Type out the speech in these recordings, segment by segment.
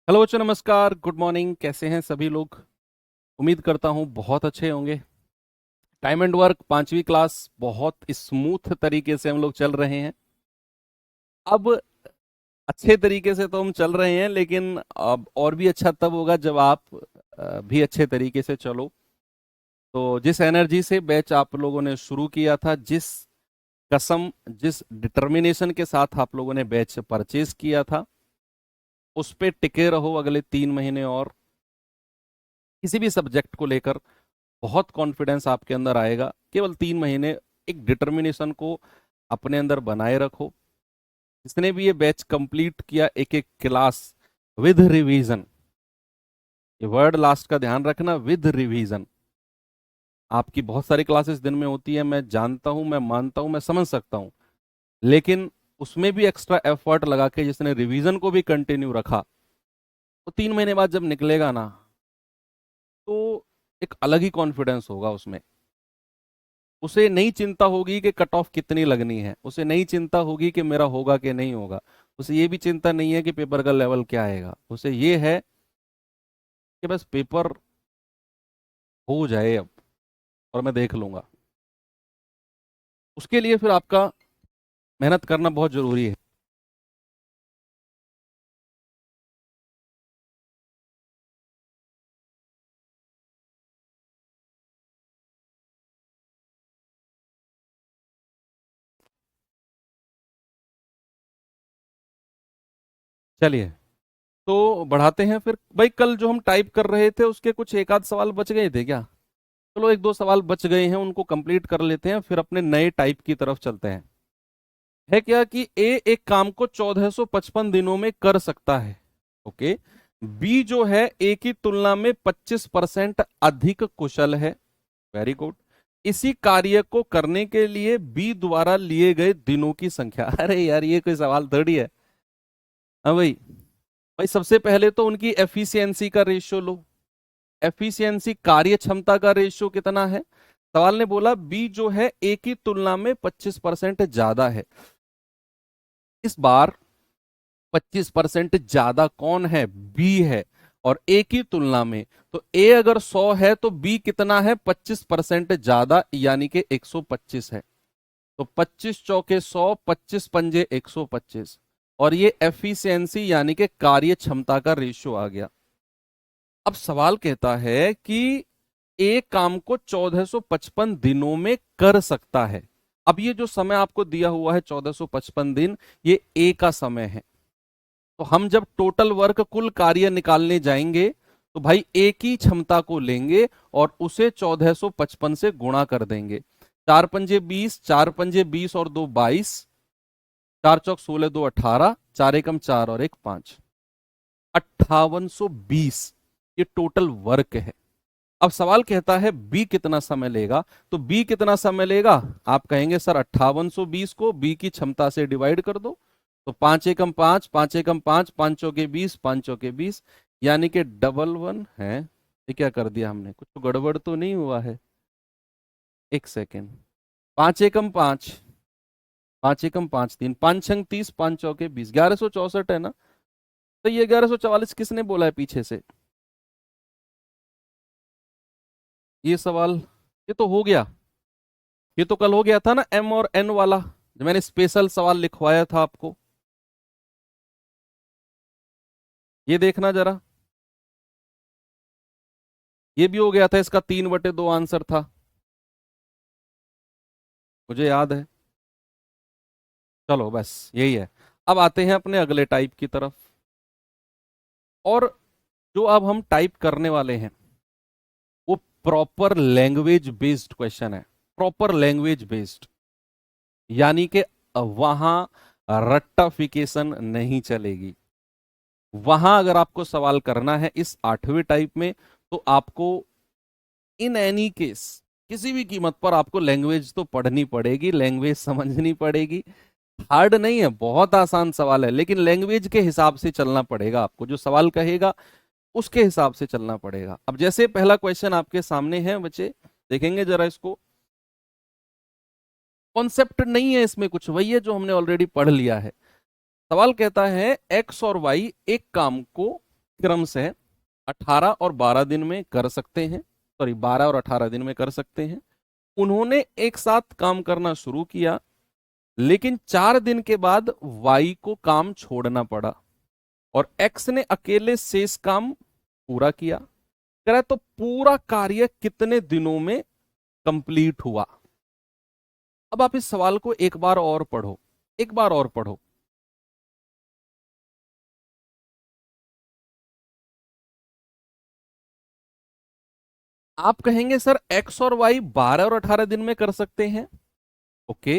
Hello बच्चों, नमस्कार, good morning. कैसे हैं सभी लोग? उम्मीद करता हूँ बहुत अच्छे होंगे। टाइम एंड वर्क 5वीं क्लास बहुत स्मूथ तरीके से हम लोग चल रहे हैं। अब अच्छे तरीके से तो हम चल रहे हैं, लेकिन अब और भी अच्छा तब होगा जब आप भी अच्छे तरीके से चलो। तो जिस एनर्जी से बैच आप लोगों ने शुरू किया था, जिस कसम, जिस डिटर्मिनेशन के साथ आप लोगों ने बैच परचेज किया था, उस पे टिके रहो अगले 3 महीने और। किसी भी सब्जेक्ट को लेकर बहुत कॉन्फिडेंस आपके अंदर आएगा। केवल 3 महीने एक डिटर्मिनेशन को अपने अंदर बनाए रखो। जिसने भी ये बैच कंप्लीट किया, एक एक क्लास विद रिवीजन, ये वर्ड लास्ट का ध्यान रखना, विद रिवीजन। आपकी बहुत सारी क्लासेस दिन में होती है, मैं जानता हूं, मैं मानता हूं, मैं समझ सकता हूं, लेकिन उसमें भी एक्स्ट्रा एफर्ट लगा के जिसने रिवीजन को भी कंटिन्यू रखा, तो 3 महीने बाद जब निकलेगा ना, तो एक अलग ही कॉन्फिडेंस होगा उसमें। उसे नहीं चिंता होगी कि कट ऑफ कितनी लगनी है, उसे नहीं चिंता होगी कि मेरा होगा कि नहीं होगा, उसे ये भी चिंता नहीं है कि पेपर का लेवल क्या आएगा। उसे ये है कि बस पेपर हो जाए अब, और मैं देख लूंगा। उसके लिए फिर आपका मेहनत करना बहुत जरूरी है। चलिए, तो बढ़ाते हैं फिर। भाई, कल जो हम टाइप कर रहे थे उसके कुछ एक आध सवाल बच गए थे क्या? चलो, एक दो सवाल बच गए हैं, उनको कंप्लीट कर लेते हैं, फिर अपने नए टाइप की तरफ चलते हैं। है क्या कि ए एक काम को 1455 दिनों में कर सकता है। ओके। बी जो है ए की तुलना में 25% अधिक कुशल है। Very good. इसी कार्य को करने के लिए बी द्वारा लिए गए दिनों की संख्या। अरे यार, ये कोई सवाल थोड़ी है। हाँ भाई। भाई, सबसे पहले तो उनकी एफिशिएंसी का रेशियो लो। एफिशिएंसी, कार्य क्षमता का रेशियो कितना है? सवाल ने बोला बी जो है ए की तुलना में 25% ज्यादा है। इस बार 25% ज्यादा कौन है? बी है। और ए की तुलना में, तो ए अगर 100 है तो बी कितना है? 25% ज्यादा, यानी कि 125 है। तो 25 चौके 100, 25 पंजे 125। और ये एफिशिएंसी यानी कि कार्य क्षमता का रेशियो आ गया। अब सवाल कहता है कि एक काम को 1455 दिनों में कर सकता है। अब ये जो समय आपको दिया हुआ है 1455 दिन, ये ए का समय है। तो हम जब टोटल वर्क, कुल कार्य निकालने जाएंगे, तो भाई ए की क्षमता को लेंगे और उसे 1455 से गुणा कर देंगे। 4 पंजे 20, 4 पंजे 20 और 2 22, 4 चौक 16, 2 18, 4 एकम 4 और 1 5, 5820 ये टोटल वर्क है। अब सवाल कहता है बी कितना समय लेगा। तो बी कितना समय लेगा? आप कहेंगे सर 5820 को बी की क्षमता से डिवाइड कर दो। तो 5 एकम 5, 5 एकम 5, 5 चौके 20, 5 चौके 20, यानी कि डबल वन है। ये क्या कर दिया हमने? कुछ तो गड़बड़ तो नहीं हुआ है? एक सेकेंड। 5 एकम 5, 5 एकम 5 3, 5 छंग 30, 5 चौके 20, 1164 है ना? तो ये 1144 किसने बोला है पीछे से? ये सवाल, ये तो हो गया। ये तो कल हो गया था ना, एम और एन वाला, जो मैंने स्पेशल सवाल लिखवाया था आपको। ये देखना जरा, ये भी हो गया था। इसका 3/2 आंसर था, मुझे याद है। चलो, बस यही है। अब आते हैं अपने अगले टाइप की तरफ। और जो अब हम टाइप करने वाले हैं, वो प्रॉपर लैंग्वेज बेस्ड क्वेश्चन है। प्रॉपर लैंग्वेज बेस्ड, यानी कि वहां रट्टाफिकेशन नहीं चलेगी। वहां अगर आपको सवाल करना है इस 8वें टाइप में, तो आपको इन एनी केस, किसी भी कीमत पर आपको लैंग्वेज तो पढ़नी पड़ेगी, लैंग्वेज समझनी पड़ेगी। हार्ड नहीं है, बहुत आसान सवाल है, लेकिन लैंग्वेज के हिसाब से चलना पड़ेगा आपको। जो सवाल कहेगा उसके हिसाब से चलना पड़ेगा। अब जैसे पहला क्वेश्चन आपके सामने है बच्चे, देखेंगे जरा इसको। कॉन्सेप्ट नहीं है इसमें कुछ, वही है जो हमने ऑलरेडी पढ़ लिया है। सवाल कहता है एक्स और वाई एक काम को क्रम से 18 और 12 दिन में कर सकते हैं, सॉरी 12 और 18 दिन में कर सकते हैं। उन्होंने एक साथ काम करना शुरू किया, लेकिन 4 दिन के बाद वाई को काम छोड़ना पड़ा और एक्स ने अकेले शेष काम पूरा किया। कह रहा है तो पूरा कार्य कितने दिनों में कंप्लीट हुआ। अब आप इस सवाल को एक बार और पढ़ो, एक बार और पढ़ो। आप कहेंगे सर एक्स और वाई 12 और 18 दिन में कर सकते हैं। ओके,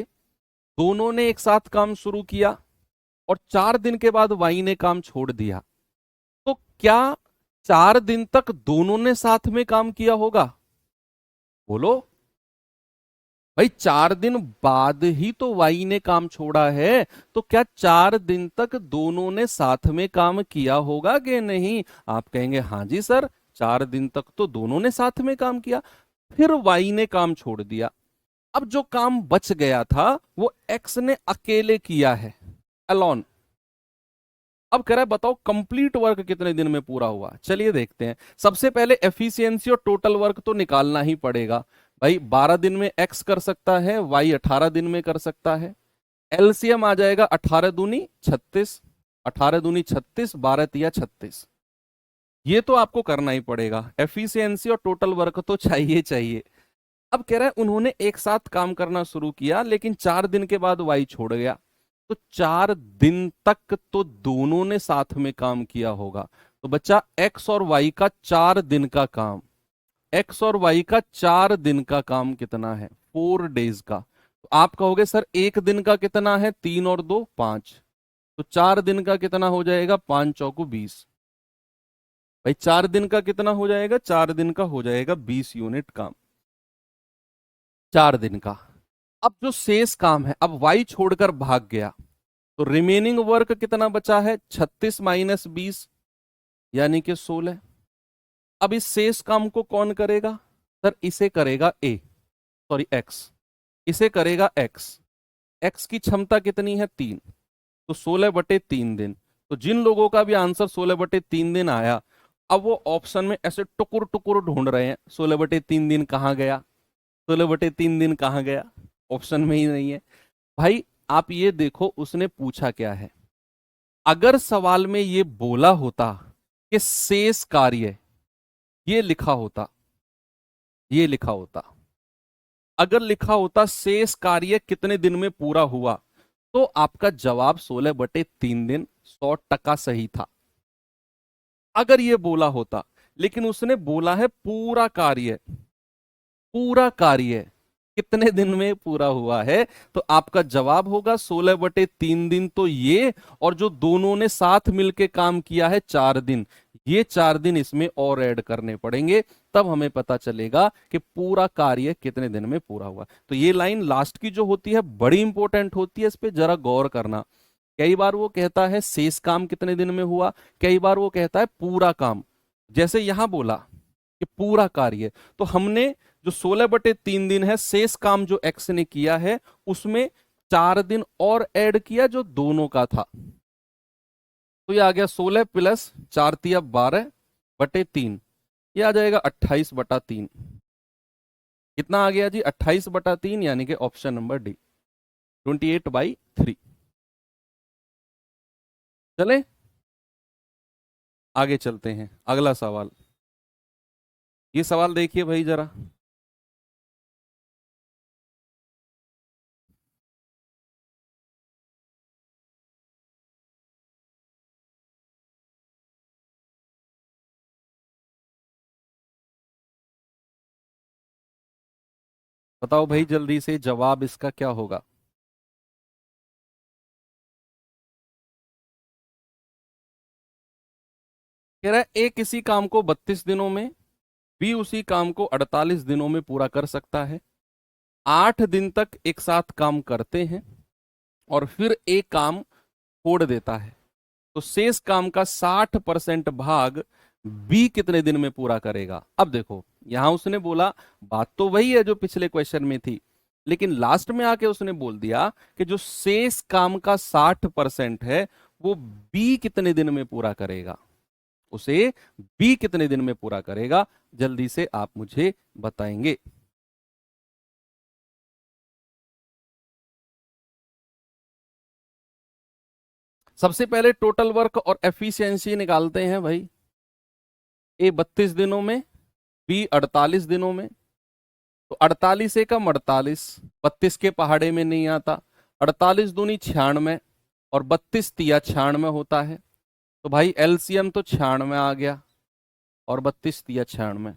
दोनों ने एक साथ काम शुरू किया और 4 दिन के बाद वाई ने काम छोड़ दिया, तो क्या 4 दिन तक दोनों ने साथ में काम किया होगा? बोलो भाई, 4 दिन बाद ही तो वाई ने काम छोड़ा है, तो क्या 4 दिन तक दोनों ने साथ में काम किया होगा कि नहीं? आप कहेंगे हाँ जी सर, 4 दिन तक तो दोनों ने साथ में काम किया। फिर वाई ने काम छोड़ दिया। अब जो काम बच गया था वो एक्स ने अकेले किया है, अलोन। अब कह रहा है बताओ कंप्लीट वर्क कितने दिन में पूरा हुआ। चलिए देखते हैं। सबसे पहले एफिशिएंसी और टोटल वर्क तो निकालना ही पड़ेगा। भाई 12 दिन में एक्स कर सकता है, वाई 18 दिन में कर सकता है। एलसीएम आ जाएगा 18 दूनी 36, 18 दूनी 36, 12 तिया 36। ये तो आपको करना ही पड़ेगा। एफिशिएंसी और टोटल वर्क तो चाहिए चाहिए। अब कह रहा है उन्होंने एक साथ काम करना शुरू किया, लेकिन 4 दिन के बाद वाई छोड़ गया, तो 4 दिन तक तो दोनों ने साथ में काम किया होगा। तो बच्चा एक्स और वाई का 4 दिन का काम, एक्स और वाई का 4 दिन का काम कितना है? 4 डेज का। तो आप कहोगे सर एक दिन का कितना है? 3 और 2 5। तो 4 दिन का कितना हो जाएगा? 5 चौको 20। भाई 4 दिन का कितना हो जाएगा? 4 दिन का हो जाएगा 20 यूनिट काम, 4 दिन का। अब जो शेष काम है, अब वाई छोड़कर भाग गया, तो रिमेनिंग वर्क कितना बचा है? 36 माइनस 20 यानी कि 16। अब इस शेष काम को कौन करेगा? सर इसे करेगा ए, सॉरी एक्स, इसे करेगा एक्स। एक्स की क्षमता कितनी है? 3। तो 16/3 दिन। तो जिन लोगों का भी आंसर 16/3 दिन आया, अब वो ऑप्शन में ऐसे टुकुर टुकुर ढूंढ रहे हैं 16/3 दिन कहाँ गया, 16/3 दिन कहाँ गया, ऑप्शन में ही नहीं है। भाई आप ये देखो उसने पूछा क्या है। अगर सवाल में ये बोला होता कि शेष कार्य, ये लिखा होता, ये लिखा होता, अगर लिखा होता शेष कार्य कितने दिन में पूरा हुआ, तो आपका जवाब 16/3 दिन 100% सही था, अगर ये बोला होता। लेकिन उसने बोला है पूरा कार्य, पूरा कार्य कितने दिन में पूरा हुआ है, तो आपका जवाब होगा 16/3 दिन तो ये, और जो दोनों ने साथ मिलके काम किया है 4 दिन, ये 4 दिन इसमें और ऐड करने पड़ेंगे, तब हमें पता चलेगा कि पूरा कार्य कितने दिन में पूरा हुआ। तो ये लाइन लास्ट की जो होती है बड़ी इंपॉर्टेंट होती है, इस पे जरा गौर करना। कई बार वो कहता है शेष काम कितने दिन में हुआ, कई बार वो कहता है पूरा काम। जैसे यहां बोला कि पूरा कार्य, तो हमने जो 16/3 दिन है शेष काम जो एक्स ने किया है, उसमें 4 दिन और ऐड किया जो दोनों का था। तो ये आ गया 16 प्लस 4 तिया 12/3, ये आ जाएगा 28/3। कितना आ गया जी? 28/3, यानी कि ऑप्शन नंबर डी, 28/3। चले आगे चलते हैं। अगला सवाल, ये सवाल देखिए भाई जरा। बताओ भाई जल्दी से जवाब इसका क्या होगा। कह रहा है ए किसी काम को 32 दिनों में, बी उसी काम को 48 दिनों में पूरा कर सकता है। 8 दिन तक एक साथ काम करते हैं और फिर एक काम छोड़ देता है, तो शेष काम का 60% भाग बी कितने दिन में पूरा करेगा। अब देखो यहां उसने बोला, बात तो वही है जो पिछले क्वेश्चन में थी, लेकिन लास्ट में आके उसने बोल दिया कि जो शेष काम का 60% है वो बी कितने दिन में पूरा करेगा। उसे बी कितने दिन में पूरा करेगा, जल्दी से आप मुझे बताएंगे। सबसे पहले टोटल वर्क और एफिशिएंसी निकालते हैं भाई। ए 32 दिनों में, बी 48 दिनों में। तो 48 एकम 48, 32 के पहाड़े में नहीं आता। 48 दूनी 96 और 32 तिया 96 होता है। तो भाई एलसीएम तो 96 आ गया और 32 तिया 96,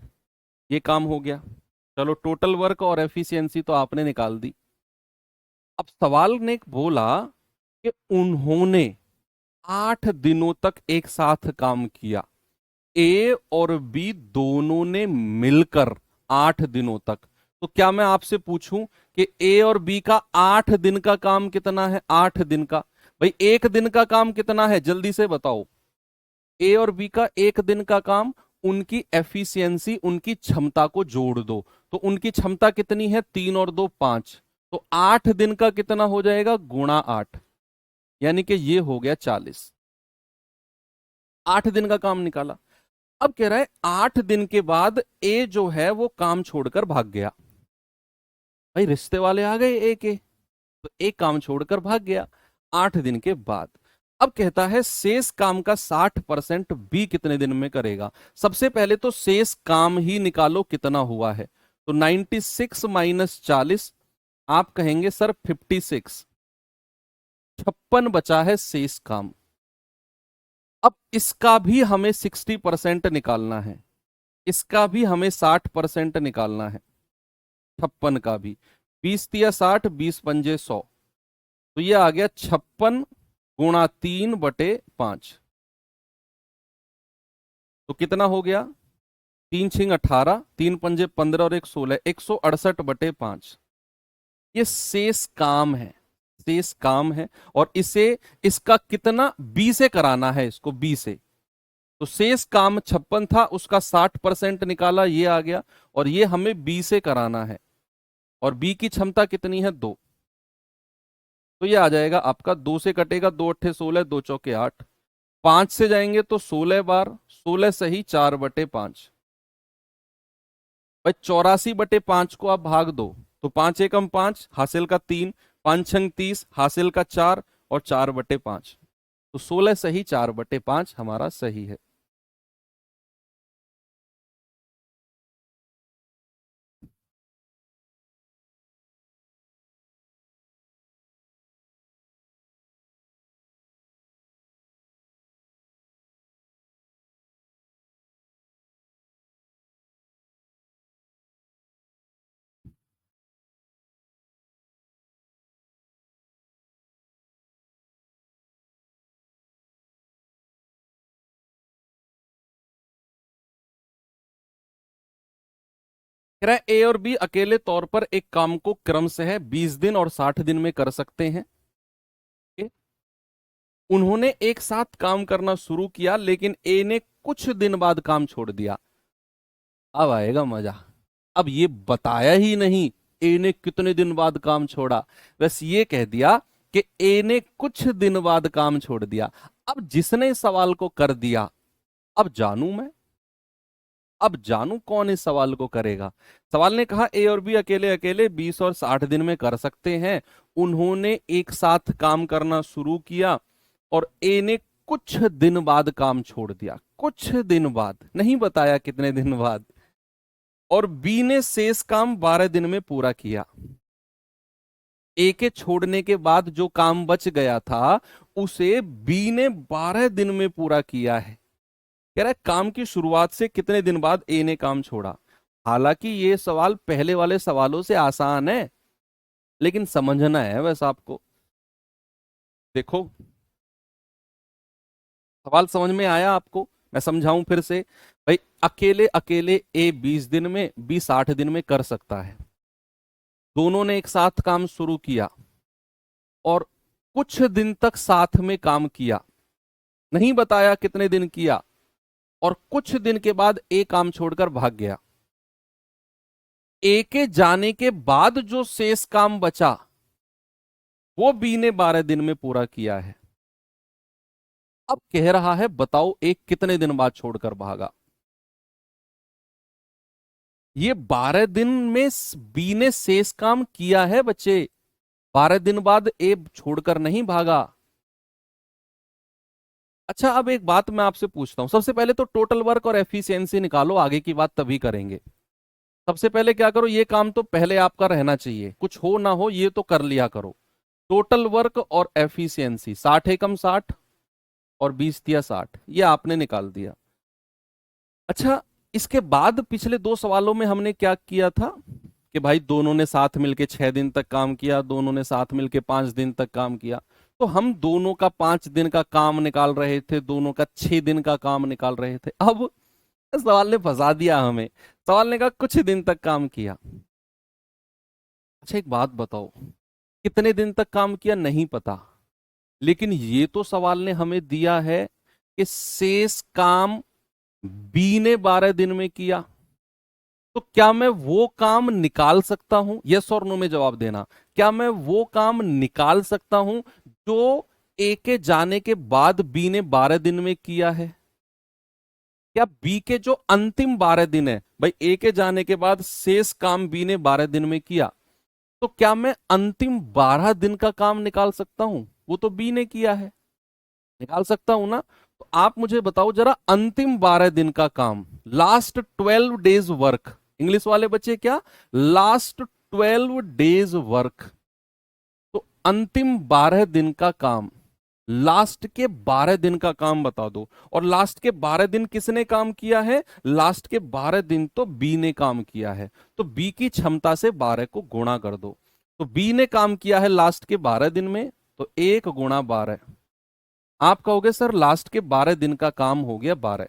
ये काम हो गया। चलो टोटल वर्क और एफिशिएंसी तो आपने निकाल दी। अब सवाल ने बोला कि उन्होंने 8 दिनों तक एक साथ काम किया। ए और बी दोनों ने मिलकर 8 दिनों तक। तो क्या मैं आपसे पूछूं कि ए और बी का 8 दिन का काम कितना है? 8 दिन का। भाई एक दिन का काम कितना है, जल्दी से बताओ। ए और बी का एक दिन का काम, उनकी एफिशिएंसी, उनकी क्षमता को जोड़ दो। तो उनकी क्षमता कितनी है? 3 और 2 5। तो 8 दिन का कितना हो जाएगा? गुणा 8, यानी कि ये हो गया 40। 8 दिन का काम निकाला। अब कह रहा है 8 दिन के बाद ए जो है वो काम छोड़कर भाग गया। भाई रिश्ते वाले आ गए ए के, तो ए काम छोड़कर भाग गया 8 दिन के बाद। अब कहता है शेष काम का 60% बी कितने दिन में करेगा। सबसे पहले तो शेष काम ही निकालो कितना हुआ है। तो 96 माइनस 40, आप कहेंगे सर 56, 56 बचा है शेष काम। अब इसका भी हमें 60% निकालना है, इसका भी हमें 60% निकालना है, 56 का भी। 20 तिया 60, 20 पंजे 100। तो ये आ गया 56 गुणा 3/5। तो कितना हो गया? 3×6 = 18, 3×5 = 15 और 1 16, 168/5। ये शेष काम है, शेष काम है। और इसे, इसका कितना बी से कराना है, इसको बी से। तो शेष काम 56 था, उसका 60% निकाला, ये आ गया। और ये हमें बी से कराना है, और बी की क्षमता कितनी है? 2। तो ये आ जाएगा आपका, 2 से कटेगा, 2 8 16, 2 चौके 8। 5 से जाएंगे तो 16 बार, 16 सही 4/5। भाई 84/5 को आप भाग दो, तो 5 एकम 5, हासिल का 3, 5 छंग 30, हासिल का 4 और 4/5। तो 16 सही 4/5 हमारा सही है। कह रहा है ए और बी अकेले तौर पर एक काम को क्रम से है 20 दिन और 60 दिन में कर सकते हैं। उन्होंने एक साथ काम करना शुरू किया, लेकिन ए ने कुछ दिन बाद काम छोड़ दिया। अब आएगा मजा। अब ये बताया ही नहीं ए ने कितने दिन बाद काम छोड़ा, बस ये कह दिया कि ए ने कुछ दिन बाद काम छोड़ दिया। अब जिसने सवाल को कर दिया, अब जानू मैं, अब जानू कौन इस सवाल को करेगा। सवाल ने कहा ए और बी अकेले अकेले 20 और 60 दिन में कर सकते हैं। उन्होंने एक साथ काम करना शुरू किया और ए ने कुछ दिन बाद काम छोड़ दिया। कुछ दिन बाद, नहीं बताया कितने दिन बाद। और बी ने शेष काम 12 दिन में पूरा किया। ए के छोड़ने के बाद जो काम बच गया था, उसे बी ने 12 दिन में पूरा किया है। कह रहा है काम की शुरुआत से कितने दिन बाद ए ने काम छोड़ा। हालांकि ये सवाल पहले वाले सवालों से आसान है, लेकिन समझना है बस आपको। देखो सवाल समझ में आया आपको? मैं समझाऊं फिर से। भाई अकेले अकेले ए 20 दिन में, बी 60 दिन में कर सकता है। दोनों ने एक साथ काम शुरू किया और कुछ दिन तक साथ में काम किया, नहीं बताया कितने दिन किया। और कुछ दिन के बाद ए काम छोड़कर भाग गया। ए के जाने के बाद जो शेष काम बचा, वो बी ने 12 दिन में पूरा किया है। अब कह रहा है बताओ एक कितने दिन बाद छोड़कर भागा। ये 12 दिन में बी ने शेष काम किया है बच्चे, 12 दिन बाद ए छोड़कर नहीं भागा। अच्छा अब एक बात मैं आपसे पूछता हूं, सबसे पहले तो टोटल वर्क और एफिशिएंसी निकालो, आगे की बात तभी करेंगे। सबसे पहले क्या करो, ये काम तो पहले आपका रहना चाहिए, कुछ हो ना हो ये तो कर लिया करो। टोटल वर्क और एफिशिएंसी 60 एकम 60 और 20 दिया 60, ये आपने निकाल दिया। अच्छा इसके बाद पिछले दो सवालों में हमने क्या किया था कि भाई दोनों ने साथ मिलके 6 दिन तक काम किया, दोनों ने साथ मिलके 5 दिन तक काम किया, तो हम दोनों का 5 दिन का काम निकाल रहे थे, दोनों का 6 दिन का काम निकाल रहे थे। अब सवाल ने फंसा दिया हमें, सवाल ने कहा कुछ दिन तक काम किया। अच्छा एक बात बताओ, कितने दिन तक काम किया नहीं पता, लेकिन ये तो सवाल ने हमें दिया है कि शेष काम बी ने 12 दिन में किया। तो क्या मैं वो काम निकाल सकता हूं, यस और नो में जवाब देना, क्या मैं वो काम निकाल सकता हूं जो ए के जाने के बाद बी ने 12 दिन में किया है? क्या बी के जो अंतिम 12 दिन है, भाई ए के जाने के बाद शेष काम बी ने 12 दिन में किया, तो क्या मैं अंतिम 12 दिन का काम निकाल सकता हूं? वो तो बी ने किया है, निकाल सकता हूं ना? तो आप मुझे बताओ जरा, अंतिम 12 दिन का काम, लास्ट 12 डेज वर्क, इंग्लिश वाले बच्चे क्या, लास्ट 12 डेज वर्क। तो अंतिम 12 दिन का काम, लास्ट के 12 दिन का काम बता दो, और लास्ट के 12 दिन किसने काम किया है? लास्ट के 12 दिन तो बी ने काम किया है, तो बी की क्षमता से 12 को गुणा कर दो। तो बी ने काम किया है लास्ट के 12 दिन में, तो 1 गुणा 12। आप कहोगे सर लास्ट के 12 दिन का काम हो गया 12।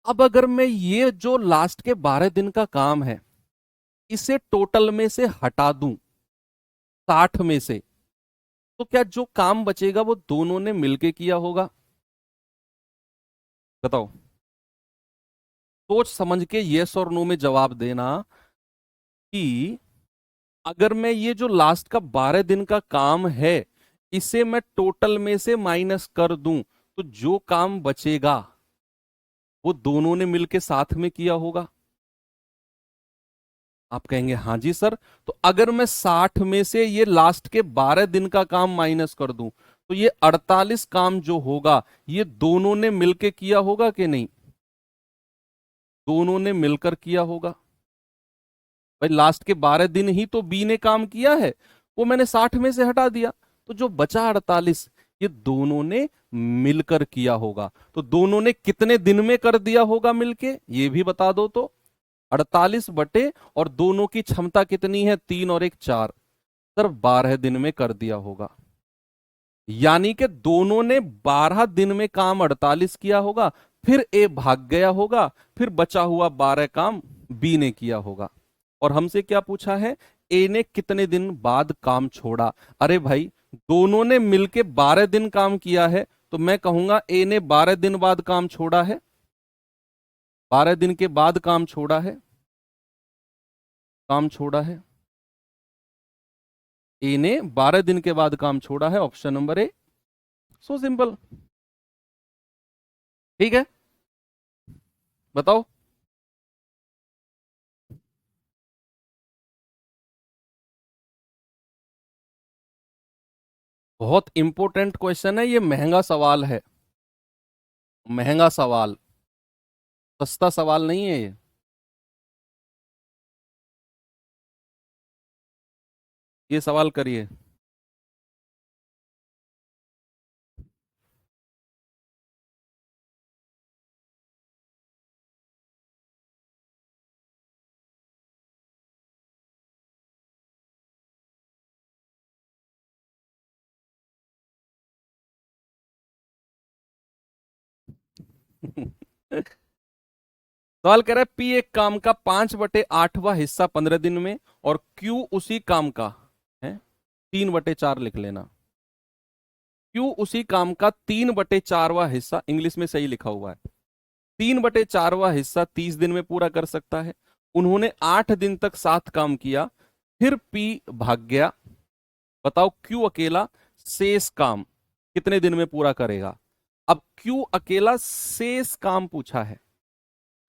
अब अगर मैं ये जो लास्ट के 12 दिन का काम है इसे टोटल में से हटा दूं, 60 में से, तो क्या जो काम बचेगा वो दोनों ने मिलके किया होगा? बताओ, सोच समझ के यस और नो में जवाब देना कि अगर मैं ये जो लास्ट का 12 दिन का काम है इसे मैं टोटल में से माइनस कर दूं, तो जो काम बचेगा वो दोनों ने मिलके साथ में किया होगा। आप कहेंगे हाँ जी सर, तो अगर मैं 60 में से ये लास्ट के 12 दिन का काम माइनस कर दूं, तो ये 48 काम जो होगा ये दोनों ने मिलके किया होगा कि नहीं? दोनों ने मिलकर किया होगा। भाई लास्ट के 12 दिन ही तो बी ने काम किया है, वो मैंने 60 में से हटा दिया, तो जो बचा 48 ये दोनों ने मिलकर किया होगा। तो दोनों ने कितने दिन में कर दिया होगा मिलके, ये भी बता दो तो। 48 बटे, और दोनों की क्षमता कितनी है, 3 और 1 4, सर 12 दिन में कर दिया होगा। यानी कि दोनों ने 12 दिन में काम 48 किया होगा, फिर ए भाग गया होगा, फिर बचा हुआ 12 काम बी ने किया होगा। और हमसे क्या पूछा है, ए ने कितने दिन बाद काम छोड़ा। अरे भाई दोनों ने मिलके 12 दिन काम किया है, तो मैं कहूंगा ए ने 12 दिन बाद काम छोड़ा है, 12 दिन के बाद काम छोड़ा है, काम छोड़ा है। ए ने 12 दिन के बाद काम छोड़ा है, option number A. So simple. ठीक है, बताओ। बहुत इंपॉर्टेंट क्वेश्चन है ये, महंगा सवाल है, महंगा सवाल, सस्ता सवाल नहीं है ये। ये सवाल करिए। सवाल कह रहा है पी एक काम का 5/8वां हिस्सा 15 दिन में, और क्यू उसी काम का है 3/4 लिख लेना। क्यू उसी काम का 3/4वां हिस्सा, इंग्लिश में सही लिखा हुआ है, 3/4वां हिस्सा 30 दिन में पूरा कर सकता है। उन्होंने 8 दिन तक साथ काम किया, फिर पी भाग गया। बताओ क्यू अकेला शेष काम कितने दिन में पूरा करेगा। अब क्यू अकेला शेष काम पूछा है।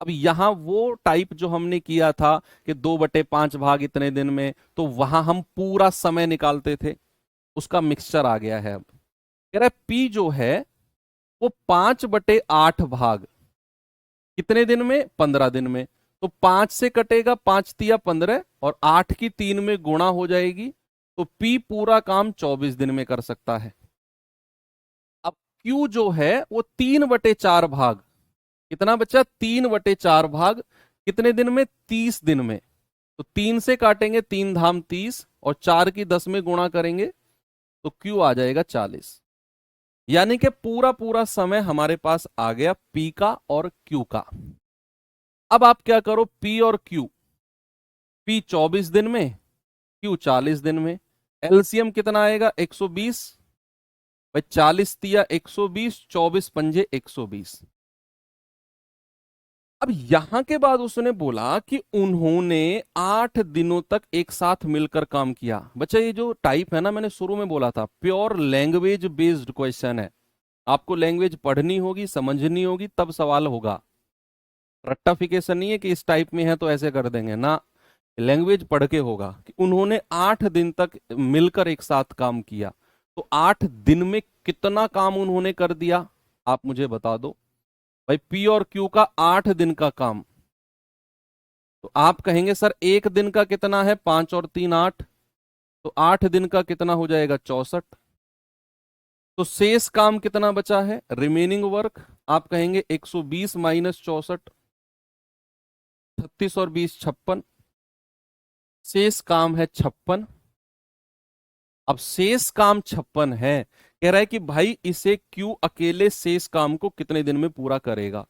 अब यहां वो टाइप जो हमने किया था कि 2/5 भाग इतने दिन में, तो वहां हम पूरा समय निकालते थे, उसका मिक्सचर आ गया है। अब कह रहा है पी जो है वो 5/8 भाग कितने दिन में, 15 दिन में। तो 5 से कटेगा, 5 तिया 15 और 8 की 3 में गुणा हो जाएगी, तो पी पूरा काम 24 दिन में कर सकता है। अब क्यू जो है वो 3/4 भाग, कितना बचा, 3/4 भाग कितने दिन में, 30 दिन में। तो 3 से काटेंगे, 3 धाम 30 और 4 की 10 में गुणा करेंगे तो क्यू आ जाएगा 40। यानी कि पूरा पूरा समय हमारे पास आ गया पी का और क्यू का। अब आप क्या करो, पी और क्यू, पी 24 दिन में, क्यू 40 दिन में, एलसीएम कितना आएगा 120। भाई 40 तिया 120, 24 पंजे 120। अब यहां के बाद उसने बोला कि उन्होंने 8 दिनों तक एक साथ मिलकर काम किया। बच्चा ये जो टाइप है ना, मैंने शुरू में बोला था प्योर लैंग्वेज बेस्ड क्वेश्चन है। आपको लैंग्वेज पढ़नी होगी, समझनी होगी, तब सवाल होगा। रट्टाफिकेशन नहीं है कि इस टाइप में है तो ऐसे कर देंगे ना, लैंग्वेज पढ़ के होगा कि उन्होंने 8 दिन तक मिलकर एक साथ काम किया। तो 8 दिन में कितना काम उन्होंने कर दिया, आप मुझे बता दो। भाई पी और क्यू का 8 दिन का काम, तो आप कहेंगे सर एक दिन का कितना है, 5 और 3 8, तो 8 दिन का कितना हो जाएगा 64। तो शेष काम कितना बचा है, रिमेनिंग वर्क, आप कहेंगे 120 माइनस 64, 36 और 20 56, शेष काम है 56। अब शेष काम 56 है, कह रहा है कि भाई इसे क्यू अकेले शेष काम को कितने दिन में पूरा करेगा।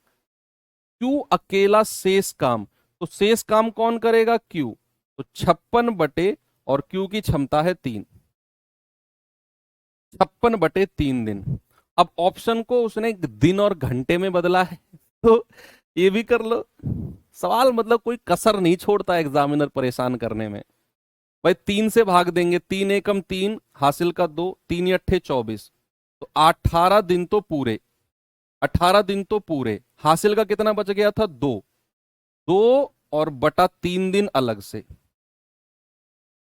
क्यू अकेला शेष काम, तो शेष काम कौन करेगा, क्यू। तो 56 और क्यू की क्षमता है 3, 56/3 दिन। अब ऑप्शन को उसने दिन और घंटे में बदला है, तो ये भी कर लो। सवाल मतलब कोई कसर नहीं छोड़ता एग्जामिनर परेशान करने में। भाई 3 से भाग देंगे, 3 एकम 3, हासिल का 2, 3 अट्ठे 24, तो 18 दिन तो पूरे, 18 दिन तो पूरे, हासिल का कितना बच गया था 2, 2 और बटा 3 दिन अलग से।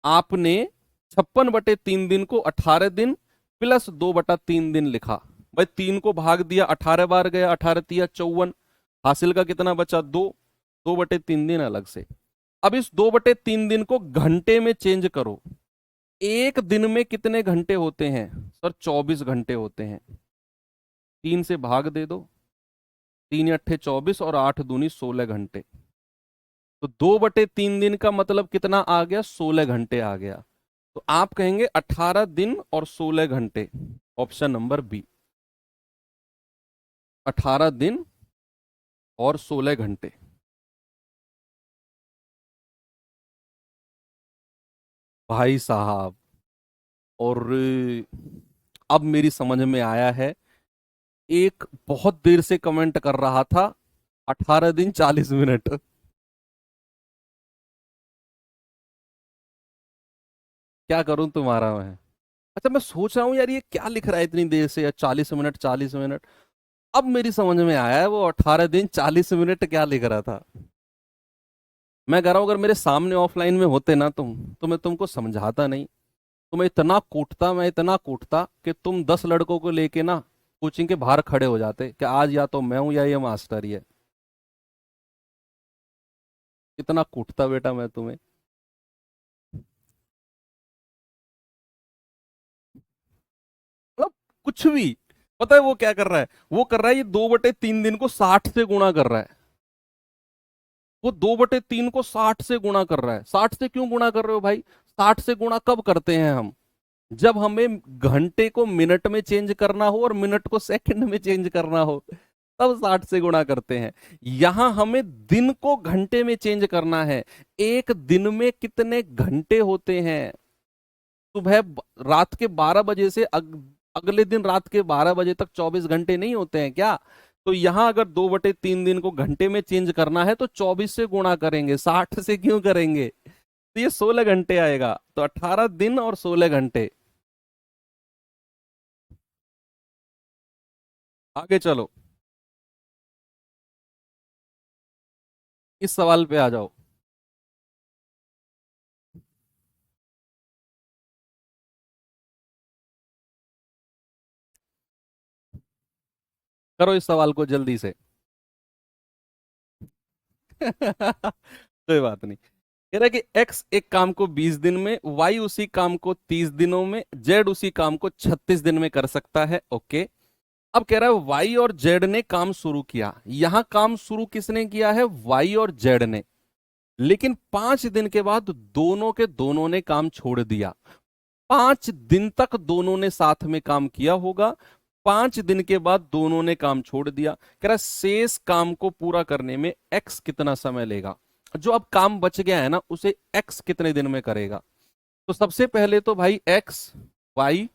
आपने 56/3 दिन को 18 दिन प्लस 2/3 दिन लिखा। भाई 3 को भाग दिया, 18 बार गया, 18 तिया 54, हासिल का कितना बचा 2, 2/3 दिन अलग से। अब इस 2/3 दिन को घंटे में चेंज करो। एक दिन में कितने घंटे होते हैं सर, 24 घंटे होते हैं। 3 से भाग दे दो, 3 अट्ठे 24 और 8 दूनी 16 घंटे। तो 2/3 दिन का मतलब कितना आ गया, 16 घंटे आ गया। तो आप कहेंगे 18 दिन और 16 घंटे, ऑप्शन नंबर बी, 18 दिन और 16 घंटे। भाई साहब, और अब मेरी समझ में आया है। एक बहुत देर से कमेंट कर रहा था 18 दिन 40 मिनट। क्या करूं तुम्हारा मैं। अच्छा मैं सोच रहा हूँ यार ये क्या लिख रहा है इतनी देर से, या 40 मिनट 40 मिनट। अब मेरी समझ में आया है वो 18 दिन 40 मिनट क्या लिख रहा था। मैं कह रहा हूं अगर मेरे सामने ऑफलाइन में होते ना तुम, तो मैं तुमको समझाता नहीं, तुम्हें इतना कूटता, मैं इतना कूटता कि तुम 10 लड़कों को लेके ना कोचिंग के बाहर खड़े हो जाते कि आज या तो मैं हूं या ये मास्टर ही है। इतना कूटता बेटा मैं तुम्हें। मतलब कुछ भी। पता है वो क्या कर रहा है, वो कर रहा है ये 2/3 दिन को 60 से गुणा कर रहा है। वो 2/3 को 60 से गुणा कर रहा है। 60 से क्यों गुणा कर रहे हो भाई, 60 से गुणा कब करते हैं हम, जब हमें घंटे को मिनट में चेंज करना हो और मिनट को सेकंड में चेंज करना हो, तब 60 से गुणा करते हैं। यहां हमें दिन को घंटे में चेंज करना है। एक दिन में कितने घंटे होते हैं, सुबह रात के 12 बजे से अगले दिन रात के 12 बजे तक 24 घंटे नहीं होते हैं क्या। तो यहां अगर 2/3 दिन को घंटे में चेंज करना है तो 24 से गुणा करेंगे, 60 से क्यों करेंगे। तो ये 16 घंटे आएगा, तो 18 दिन और 16 घंटे। आगे चलो, इस सवाल पे आ जाओ। करो इस सवाल को जल्दी से। कोई बात नहीं। कह रहा है कि एक्स एक काम को 20 दिन में, वाई उसी काम को 30 दिनों में, जेड उसी काम को 36 दिन में कर सकता है। ओके। अब कह रहा है वाई और जेड ने काम शुरू किया। यहां काम शुरू किसने किया है? वाई और जेड ने। लेकिन 5 दिन के बाद दोनों के दोनों ने काम छोड़ दिया। 5 दिन तक दोनों ने साथ में काम किया होगा। 5 दिन के बाद दोनों ने काम छोड़ दिया। कह रहा है शेष काम को पूरा करने में एक्स कितना समय लेगा। जो अब काम बच गया है ना, उसे एक्स कितने दिन में करेगा। तो सबसे पहले तो भाई एक्स, वाई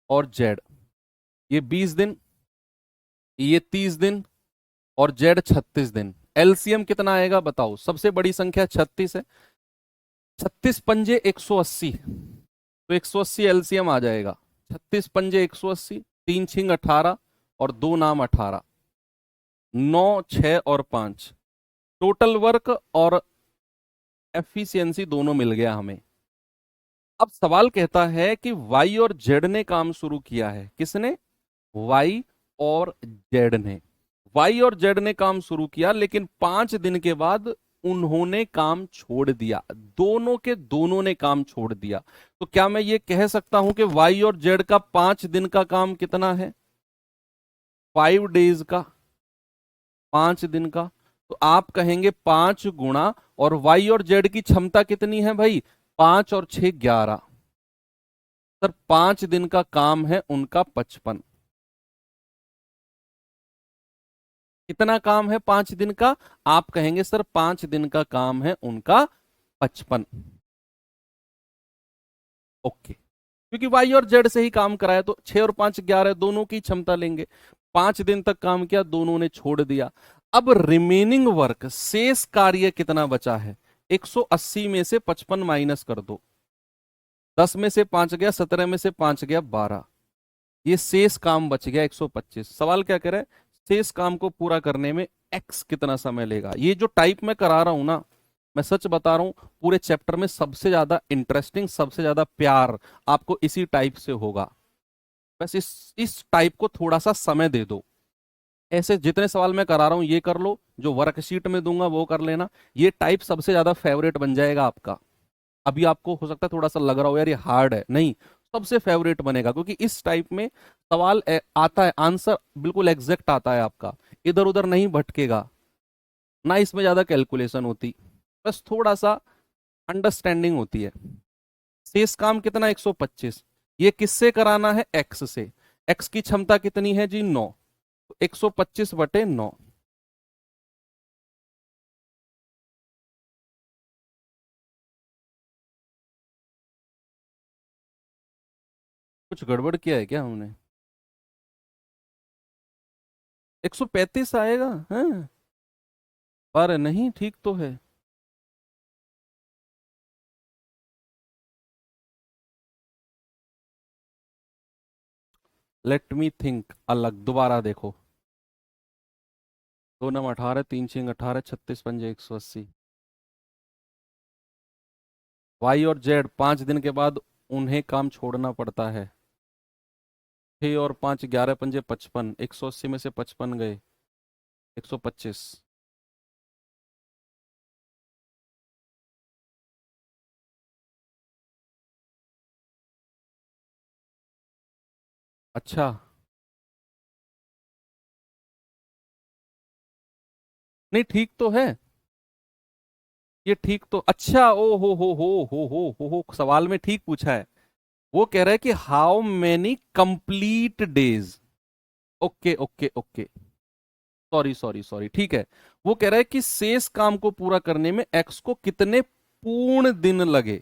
और जेड, ये 20 दिन, ये 30 दिन, और जेड 36 दिन। एलसीएम कितना आएगा बताओ। सबसे बड़ी संख्या 36 है। 36 पंजे 180, तो 180 एलसीएम आ जाएगा। 36 पंजे 180, 3 छिंग 18 और 2 नाम 18, 9 6 और 5। टोटल वर्क और एफिशिएंसी दोनों मिल गया हमें। अब सवाल कहता है कि वाई और जेड ने काम शुरू किया है। किसने? वाई और जेड ने। वाई और जेड ने काम शुरू किया, लेकिन 5 दिन के बाद उन्होंने काम छोड़ दिया। दोनों के दोनों ने काम छोड़ दिया। तो क्या मैं ये कह सकता हूं कि वाई और जेड का 5 दिन का काम कितना है? 5 डेज का, 5 दिन का। तो आप कहेंगे 5 गुणा, और वाई और जेड की क्षमता कितनी है भाई? 5 और 6 11। सर 5 दिन का काम है उनका 55। कितना काम है 5 दिन का? आप कहेंगे सर 5 दिन का काम है उनका 55। ओके। क्योंकि वाई और जेड से ही काम कराया, तो 6 और 5 11, दोनों की क्षमता लेंगे। 5 दिन तक काम किया, दोनों ने छोड़ दिया। अब रिमेनिंग वर्क, शेष कार्य कितना बचा है? 180 में से 55 माइनस कर दो। 10 में से 5 गया, 17 में से 5 गया 12। ये शेष काम बच गया 125। सवाल क्या करे? शेष काम को पूरा करने में एक्स कितना समय लेगा। ये जो टाइप मैं करा रहा हूं ना, मैं सच बता रहा हूं, पूरे चैप्टर में सबसे ज्यादा इंटरेस्टिंग, सबसे ज्यादा प्यार आपको इसी टाइप से होगा। बस इस टाइप को थोड़ा सा समय दे दो। ऐसे जितने सवाल मैं करा रहा हूं ये कर लो, जो वर्कशीट में दूंगा वो कर लेना। ये टाइप सबसे ज्यादा फेवरेट बन जाएगा आपका। अभी आपको हो सकता है थोड़ा सा लग रहा हो यार ये हार्ड है, नहीं, सबसे फेवरेट बनेगा, क्योंकि इस टाइप में सवाल आता है, आंसर बिल्कुल एग्जैक्ट आता है आपका, इधर उधर नहीं भटकेगा, ना इसमें ज्यादा कैलकुलेशन होती, बस थोड़ा सा अंडरस्टैंडिंग होती है। शेष काम कितना? 125। ये किससे कराना है? एक्स से। एक्स की क्षमता कितनी है जी? 9। 125/9। कुछ गड़बड़ किया है क्या हमने? 135 आएगा? हाँ, पर नहीं, ठीक तो है। लेट मी थिंक, अलग दोबारा देखो। 2 9 18, 3 6 18, 36 पंजे 180। वाई और जेड 5 दिन के बाद उन्हें काम छोड़ना पड़ता है। 6 और 5 11 पंजे 55, 180 में से 55 गए, 125। अच्छा, नहीं ठीक तो है। ये ठीक तो, अच्छा, ओ हो, सवाल में ठीक पूछा है। वो कह रहा है कि how many complete days. Okay okay okay, sorry sorry sorry, ठीक है। वो कह रहा है कि शेष काम को पूरा करने में एक्स को कितने पूर्ण दिन लगे।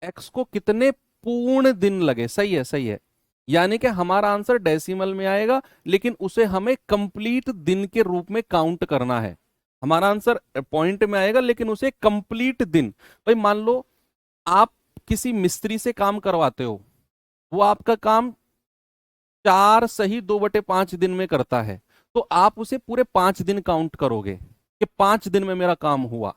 एक्स को कितने पूर्ण दिन लगे, सही है सही है। यानी कि हमारा आंसर डेसिमल में आएगा, लेकिन उसे हमें कंप्लीट दिन के रूप में काउंट करना है। हमारा आंसर पॉइंट में आएगा, लेकिन उसे कंप्लीट दिन। भाई मान लो आप किसी मिस्त्री से काम करवाते हो, वो आपका काम 4 सही 2/5 दिन में करता है, तो आप उसे पूरे 5 दिन काउंट करोगे कि 5 दिन में मेरा काम हुआ।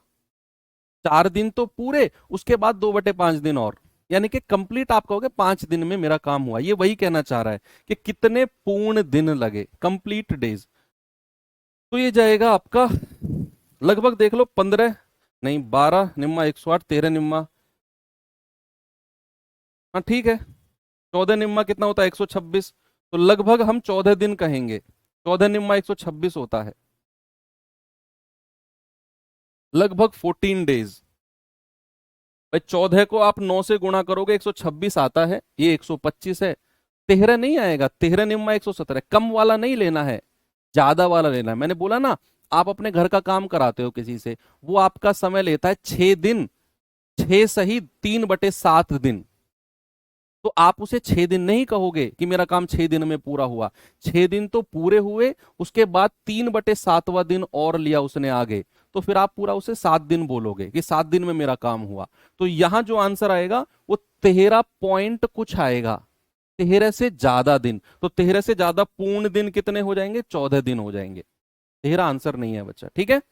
4 दिन तो पूरे, उसके बाद 2/5 दिन और, यानी कि कंप्लीट आप कहोगे 5 दिन में मेरा काम हुआ। ये वही कहना चाह रहा है कि कितने पूर्ण दिन लगे, कंप्लीट डेज। तो ये जाएगा आपका लगभग, देख लो 15, नहीं 12 निम्मा 108, 13 निम्मा, हाँ ठीक है, 14 निम्मा कितना होता है 126, तो लगभग हम 14 दिन कहेंगे। 14 निम्मा 126 होता है, लगभग 14 डेज। भाई 14 को आप 9 से गुणा करोगे 126 आता है, ये 125 है। 13 नहीं आएगा, 13 निम्मा 117, कम वाला नहीं लेना है, ज्यादा वाला लेना है। मैंने बोला ना, आप अपने घर का काम कराते हो किसी से, वो आपका समय लेता है 6 दिन, 6 सही 3/7 दिन। तो आप उसे 6 दिन नहीं कहोगे कि मेरा काम 6 दिन में पूरा हुआ। 6 दिन तो पूरे हुए, उसके बाद 3/7वां दिन और लिया उसने आगे, तो फिर आप पूरा उसे 7 दिन बोलोगे कि 7 दिन में मेरा काम हुआ। तो यहां जो आंसर आएगा वो 13 पॉइंट कुछ आएगा, 13 से ज्यादा दिन। तो 13 से ज्यादा पूर्ण दिन कितने हो जाएंगे, 14 दिन हो जाएंगे। 13 आंसर नहीं है बच्चा, ठीक है।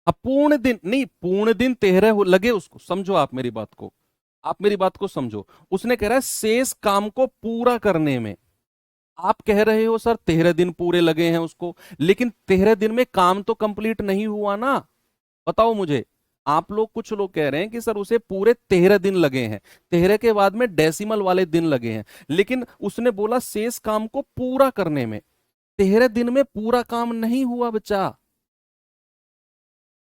अब पूर्ण दिन नहीं, पूर्ण दिन 13 लगे उसको, समझो आप मेरी बात को, आप मेरी बात को समझो। उसने कह रहा है शेष काम को पूरा करने में। आप कह रहे हो सर 13 दिन पूरे लगे हैं उसको, लेकिन 13 दिन में काम तो कंप्लीट नहीं हुआ ना। बताओ मुझे, आप लोग कुछ लोग कह रहे हैं कि सर उसे पूरे 13 दिन लगे हैं, 13 के बाद में डेसिमल वाले दिन लगे हैं, लेकिन उसने बोला शेष काम को पूरा करने में। 13 दिन में पूरा काम नहीं हुआ बच्चा।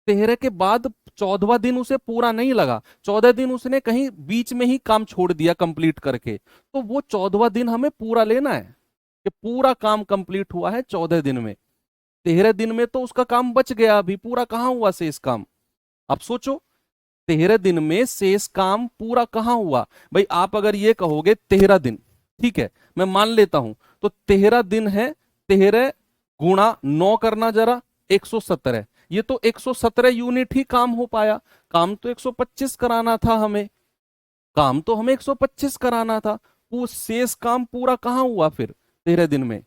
13 के बाद 14वां दिन उसे पूरा नहीं लगा, 14 दिन उसने कहीं बीच में ही काम छोड़ दिया कंप्लीट करके, तो वो 14वां दिन हमें पूरा लेना है कि पूरा काम कंप्लीट हुआ है 14 दिन में। 13 दिन में तो उसका काम बच गया, अभी पूरा कहाँ हुआ शेष काम। अब सोचो, 13 दिन में शेष काम पूरा कहाँ हुआ। भाई आप अगर ये कहोगे 13 दिन, ठीक है मैं मान लेता हूं, तो 13 दिन है, 13 गुणा 9 करना जरा, 117। ये तो 117 यूनिट ही काम हो पाया, काम तो 125 कराना था हमें, काम तो हमें 125 कराना था। वो शेष काम पूरा कहाँ हुआ फिर 13 दिन में।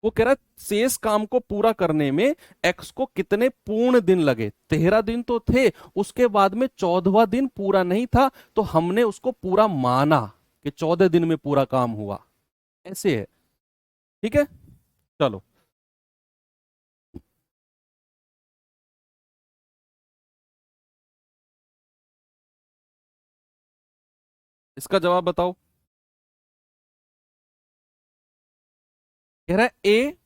वो कह रहा है शेष काम को पूरा करने में एक्स को कितने पूर्ण दिन लगे। 13 दिन तो थे, उसके बाद में 14वां दिन पूरा नहीं था, तो हमने उसको पूरा माना कि 14 दिन में पूरा काम हुआ। ऐसे है, ठीक है। चलो, इसका जवाब बताओ। कह रहा है ए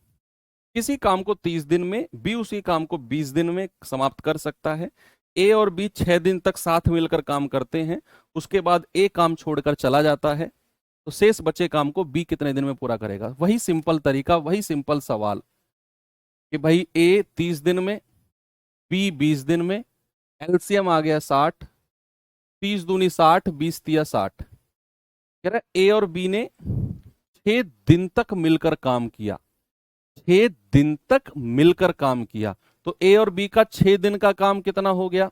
किसी काम को 30 दिन में, बी उसी काम को 20 दिन में समाप्त कर सकता है। ए और बी 6 दिन तक साथ मिलकर काम करते हैं, उसके बाद ए काम छोड़कर चला जाता है, तो शेष बचे काम को बी कितने दिन में पूरा करेगा। वही सिंपल तरीका, वही सिंपल सवाल कि भाई ए 30 दिन में, बी 20 दिन में, एलसीएम आ गया 60, 30 दूनी 60, 20 तिया 60। कह रहा है ए और बी ने 6 दिन तक मिलकर काम किया, 6 दिन तक मिलकर काम किया, तो ए और बी का 6 दिन का काम कितना हो गया,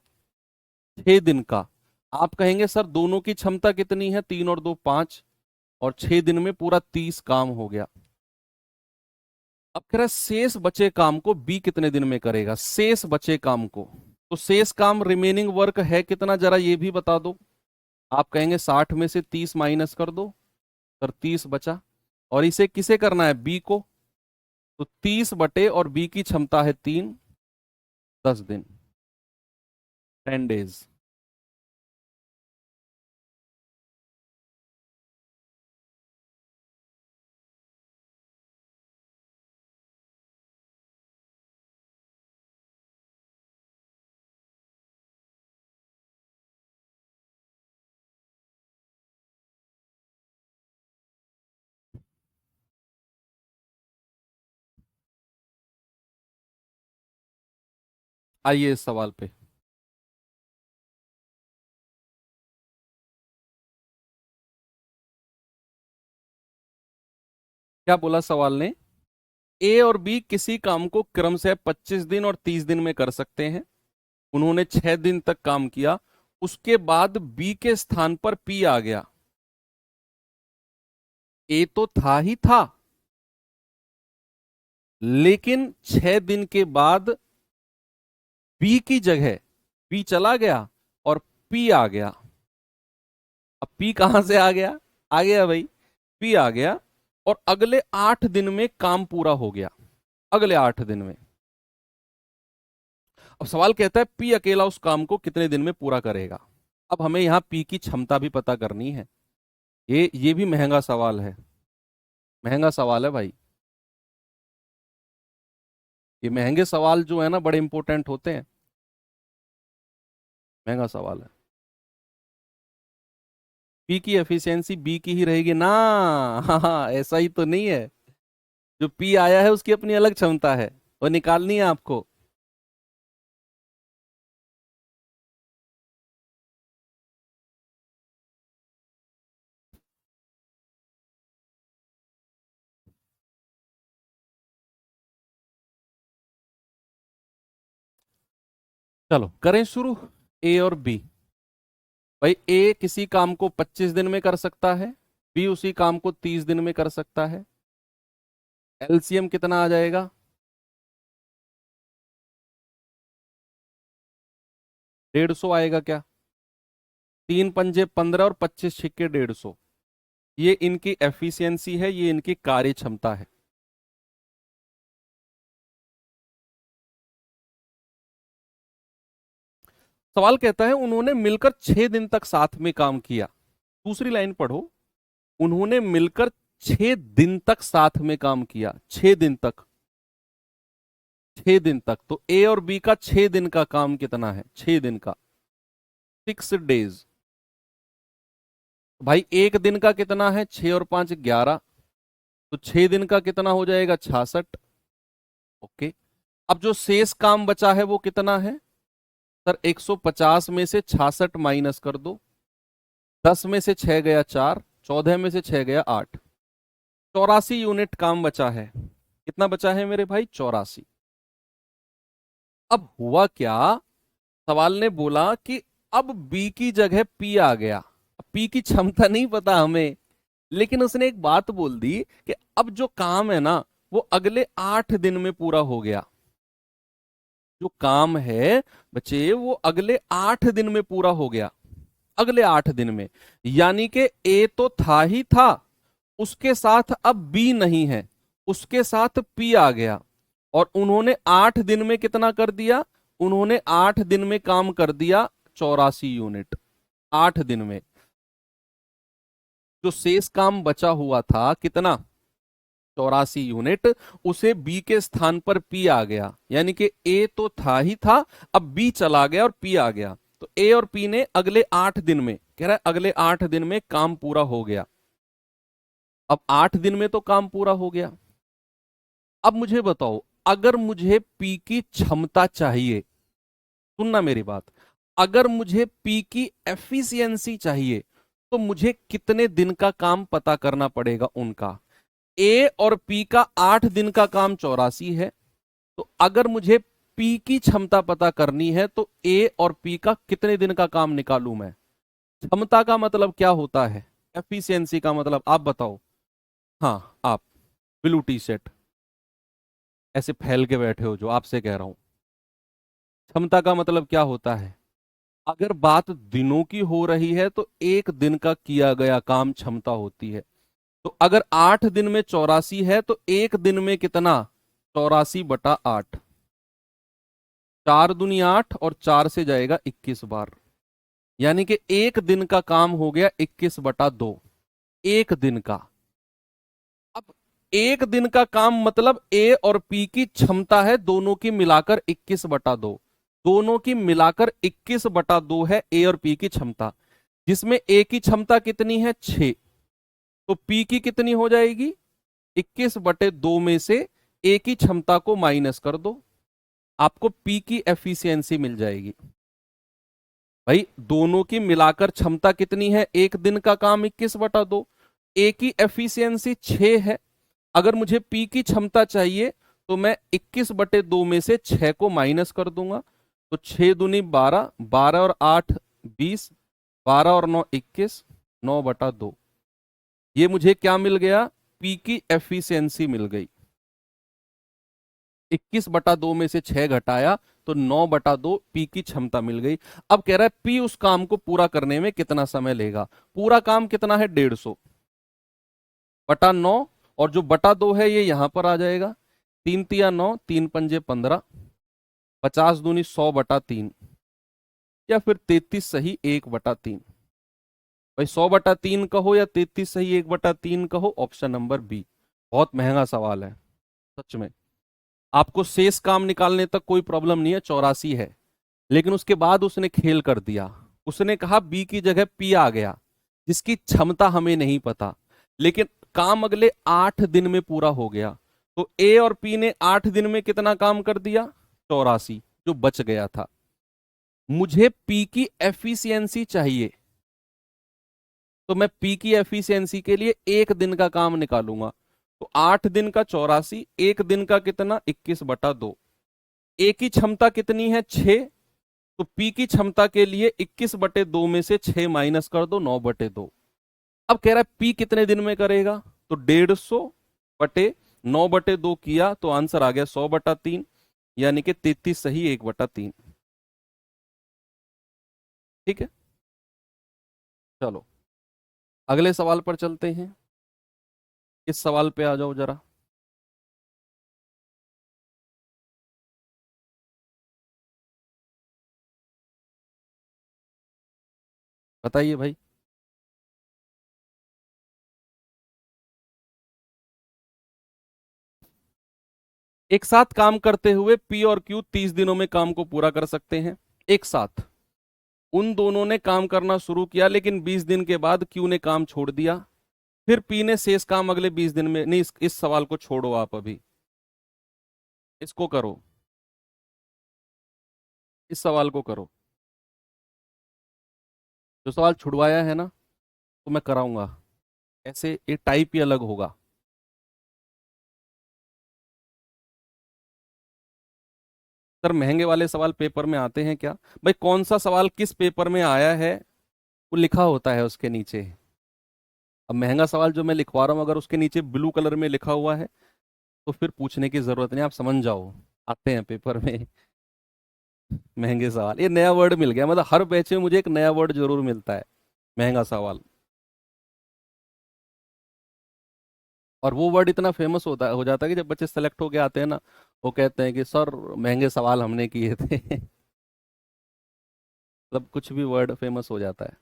6 दिन का। आप कहेंगे सर दोनों की क्षमता कितनी है, 3 और 2 5, और 6 दिन में पूरा 30 काम हो गया। अब कह रहा है शेष बचे काम को बी कितने दिन में करेगा, शेष बचे काम को। तो शेष काम रिमेनिंग वर्क है कितना, जरा ये भी बता दो। आप कहेंगे 60 में से 30 माइनस कर दो, सर 30 बचा, और इसे किसे करना है, बी को। तो 30 और बी की क्षमता है 3, 10 दिन, 10 डेज। आइए इस सवाल पे। क्या बोला सवाल ने? ए और बी किसी काम को क्रम से 25 दिन और 30 दिन में कर सकते हैं। उन्होंने 6 दिन तक काम किया, उसके बाद बी के स्थान पर पी आ गया। ए तो था ही था, लेकिन 6 दिन के बाद बी की जगह बी चला गया और पी आ गया। अब पी कहां से आ गया? आ गया भाई, पी आ गया और अगले 8 दिन में काम पूरा हो गया। अगले 8 दिन में। अब सवाल कहता है पी अकेला उस काम को कितने दिन में पूरा करेगा। अब हमें यहां पी की क्षमता भी पता करनी है। ये भी महंगा सवाल है, महंगा सवाल है भाई। ये महंगे सवाल जो है ना बड़े इंपॉर्टेंट होते हैं। महंगा सवाल है। पी की एफिशिएंसी बी की ही रहेगी ना? हाँ, ऐसा ही तो नहीं है। जो पी आया है उसकी अपनी अलग क्षमता है, वो निकालनी है आपको। चलो करें शुरू। ए और बी। भाई ए किसी काम को 25 दिन में कर सकता है, बी उसी काम को 30 दिन में कर सकता है। एलसीएम कितना आ जाएगा? 150 आएगा क्या? 3 पंजे 15 और 25 छिक्के 150। ये इनकी एफिशिएंसी है, ये इनकी कार्य क्षमता है। सवाल कहता है उन्होंने मिलकर 6 दिन तक साथ में काम किया। दूसरी लाइन पढ़ो। उन्होंने मिलकर 6 दिन तक साथ में काम किया। 6 दिन तक, 6 दिन तक। तो ए और बी का 6 दिन का काम कितना है? 6 दिन का, 6 days। भाई एक दिन का कितना है? 6 और 5 11। तो 6 दिन का कितना हो जाएगा? 66। ओके। अब जो शेष काम बचा है वो कितना है? सर 150 में से 66 माइनस कर दो। 10 में से 6 गया 4, 14 में से 6 गया 8। 84 यूनिट काम बचा है। कितना बचा है मेरे भाई? 84। अब हुआ क्या? सवाल ने बोला कि अब बी की जगह पी आ गया। पी की क्षमता नहीं पता हमें, लेकिन उसने एक बात बोल दी कि अब जो काम है ना वो अगले 8 दिन में पूरा हो गया। जो काम है बच्चे वो अगले 8 दिन में पूरा हो गया। अगले 8 दिन में, यानी कि ए तो था ही था, उसके साथ अब बी नहीं है, उसके साथ पी आ गया। और उन्होंने 8 दिन में कितना कर दिया? उन्होंने 8 दिन में काम कर दिया 84 यूनिट। 8 दिन में जो शेष काम बचा हुआ था कितना? 84 यूनिट। उसे बी के स्थान पर पी आ गया, यानी कि ए तो था ही था, अब बी चला गया और पी आ गया। तो ए और पी ने अगले 8 दिन में, कह रहा है अगले 8 दिन में काम पूरा हो गया। अब 8 दिन में तो काम पूरा हो गया। अब मुझे बताओ, अगर मुझे पी की क्षमता चाहिए, सुनना मेरी बात, अगर मुझे पी की एफिशिएंसी चाहिए तो मुझे कितने दिन का काम पता करना पड़ेगा उनका? ए और पी का 8 दिन का काम 84 है। तो अगर मुझे पी की क्षमता पता करनी है तो ए और पी का कितने दिन का काम निकालूं मैं? क्षमता का मतलब क्या होता है? एफिशिएंसी का मतलब आप बताओ। हाँ आप, ब्लू टी शर्ट ऐसे फैल के बैठे हो जो आपसे कह रहा हूं। क्षमता का मतलब क्या होता है? अगर बात दिनों की हो रही है तो एक दिन का किया गया काम क्षमता होती है। तो अगर 8 दिन में 84 है तो एक दिन में कितना? 84/8। 4 दूनी 8 और 4 से जाएगा 21 बार, यानी कि एक दिन का काम हो गया 21/2। एक दिन का। अब एक दिन का काम मतलब ए और पी की क्षमता है दोनों की मिलाकर 21/2। दोनों की मिलाकर 21/2 है ए और पी की क्षमता, जिसमें ए की क्षमता कितनी है? 6। तो पी की कितनी हो जाएगी? 21/2 में से ए की क्षमता को माइनस कर दो, आपको पी की एफिशिएंसी मिल जाएगी। भाई दोनों की मिलाकर क्षमता कितनी है? एक दिन का काम 21/2, ए की एफिशिएंसी 6 है। अगर मुझे पी की क्षमता चाहिए तो मैं 21/2 में से 6 को माइनस कर दूंगा, तो 6 दूनी 12, 12 और 8 20, 12 और 9 21, 9/2। ये मुझे क्या मिल गया? पी की एफिशिएंसी मिल गई। 21/2 में से 6 घटाया तो 9/2 पी की क्षमता मिल गई। अब कह रहा है पी उस काम को पूरा करने में कितना समय लेगा। पूरा काम कितना है? 150/9, और जो बटा 2 है ये यहां पर आ जाएगा। 3 तिया 9, 3 पंजे 15, 50 दूनी 100/3, या फिर 33 सही 1/3। भाई 100/3 कहो या 33 सही 1/3 कहो, ऑप्शन नंबर बी। बहुत महंगा सवाल है सच में। आपको शेष काम निकालने तक कोई प्रॉब्लम नहीं है, 84 है, लेकिन उसके बाद उसने खेल कर दिया। उसने कहा बी की जगह पी आ गया, जिसकी क्षमता हमें नहीं पता, लेकिन काम अगले 8 दिन में पूरा हो गया। तो ए और पी ने 8 दिन में कितना काम कर दिया? 84, जो बच गया था। मुझे पी की एफिशिएंसी चाहिए, तो मैं पी की एफिशिएंसी के लिए 1 दिन का काम निकालूंगा। तो 8 दिन का 84, 1 दिन का कितना? 21/2। ए की क्षमता कितनी है? 6, तो पी की क्षमता के लिए 21/2 में से 6 माइनस कर दो, 9/2। अब कह रहा है पी कितने दिन में करेगा? तो 150/9/2 किया तो आंसर आ गया 100/3, यानी कि 33 सही 1/3। ठीक है, चलो अगले सवाल पर चलते हैं। इस सवाल पे आ जाओ जरा। बताइए भाई। एक साथ काम करते हुए पी और क्यू 30 दिनों में काम को पूरा कर सकते हैं। एक साथ उन दोनों ने काम करना शुरू किया, लेकिन 20 दिन के बाद क्यू ने काम छोड़ दिया। फिर पी ने शेष काम अगले 20 दिन में नहीं। इस सवाल को छोड़ो, आप अभी इसको करो, इस सवाल को करो। जो सवाल छुड़वाया है ना, तो मैं कराऊंगा। ऐसे ये टाइप ही अलग होगा। सर महंगे वाले सवाल पेपर में आते हैं क्या? भाई कौन सा सवाल किस पेपर में आया है वो लिखा होता है उसके नीचे। अब महंगा सवाल जो मैं लिखवा रहा हूँ, अगर उसके नीचे ब्लू कलर में लिखा हुआ है तो फिर पूछने की जरूरत नहीं, आप समझ जाओ। आते हैं पेपर में महंगे सवाल। ये नया वर्ड मिल गया, मतलब हर बैच में मुझे एक नया वर्ड जरूर मिलता है, महंगा सवाल। और वो वर्ड इतना फेमस हो जाता है कि जब बच्चे सेलेक्ट होके आते हैं ना, वो कहते हैं कि सर महंगे सवाल हमने किए थे मतलब कुछ भी वर्ड फेमस हो जाता है।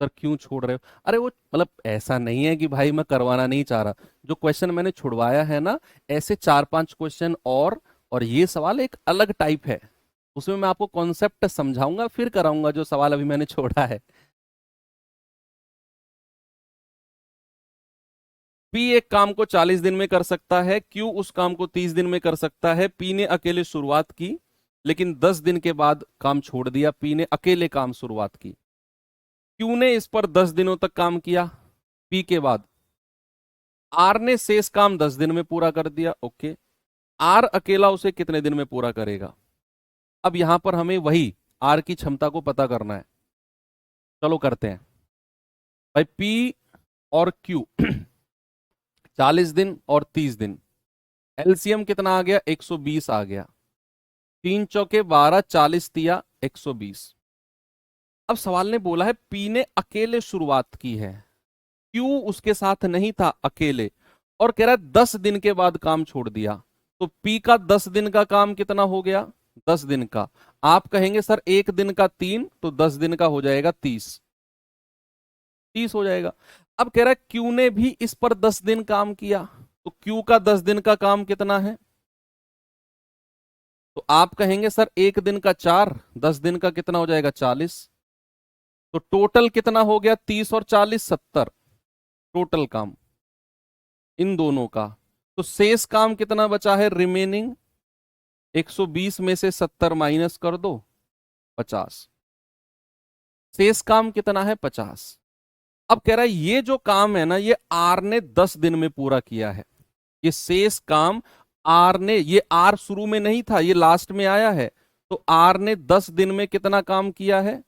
सर क्यों छोड़ रहे हो? अरे वो मतलब ऐसा नहीं है कि भाई मैं करवाना नहीं चाह रहा। जो क्वेश्चन मैंने छुड़वाया है ना, ऐसे 4-5 क्वेश्चन और ये सवाल एक अलग टाइप है। उसमें मैं आपको कॉन्सेप्ट समझाऊंगा फिर कराऊंगा जो सवाल अभी मैंने छोड़ा है। पी एक काम को 40 दिन में कर सकता है, क्यू उस काम को 30 दिन में कर सकता है। पी ने अकेले शुरुआत की, लेकिन 10 दिन के बाद काम छोड़ दिया। पी ने अकेले काम शुरुआत की। क्यू ने इस पर 10 दिनों तक काम किया पी के बाद। आर ने शेष काम 10 दिन में पूरा कर दिया। ओके, आर अकेला उसे कितने दिन में पूरा करेगा? अब यहां पर हमें वही आर की क्षमता को पता करना है। चलो करते हैं। भाई पी और क्यू 40 दिन और 30 दिन, एलसीएम कितना आ गया? 120 आ गया। 3 चौके 12, 40 तिया 120। अब सवाल ने बोला है पी ने अकेले शुरुआत की है, क्यू उसके साथ नहीं था, अकेले। और कह रहा है 10 दिन के बाद काम छोड़ दिया। तो पी का 10 दिन का काम कितना हो गया? 10 दिन का। आप कहेंगे सर 1 दिन का 3, तो 10 दिन का हो जाएगा 30। 30 हो जाएगा। अब कह रहा है क्यू ने भी इस पर 10 दिन काम किया, तो क्यू का 10 दिन का काम कितना है? तो आप कहेंगे सर 1 दिन का 4, 10 दिन का कितना हो जाएगा? 40। तो टोटल कितना हो गया? 30 और 40, 70 टोटल काम इन दोनों का। तो शेष काम कितना बचा है रिमेनिंग? 120 में से 70 माइनस कर दो, 50। शेष काम कितना है? 50। अब कह रहा है ये जो काम है ना, ये आर ने 10 दिन में पूरा किया है। ये शेष काम आर ने, ये आर शुरू में नहीं था, ये लास्ट में आया है। तो आर ने 10 दिन में कितना काम किया है?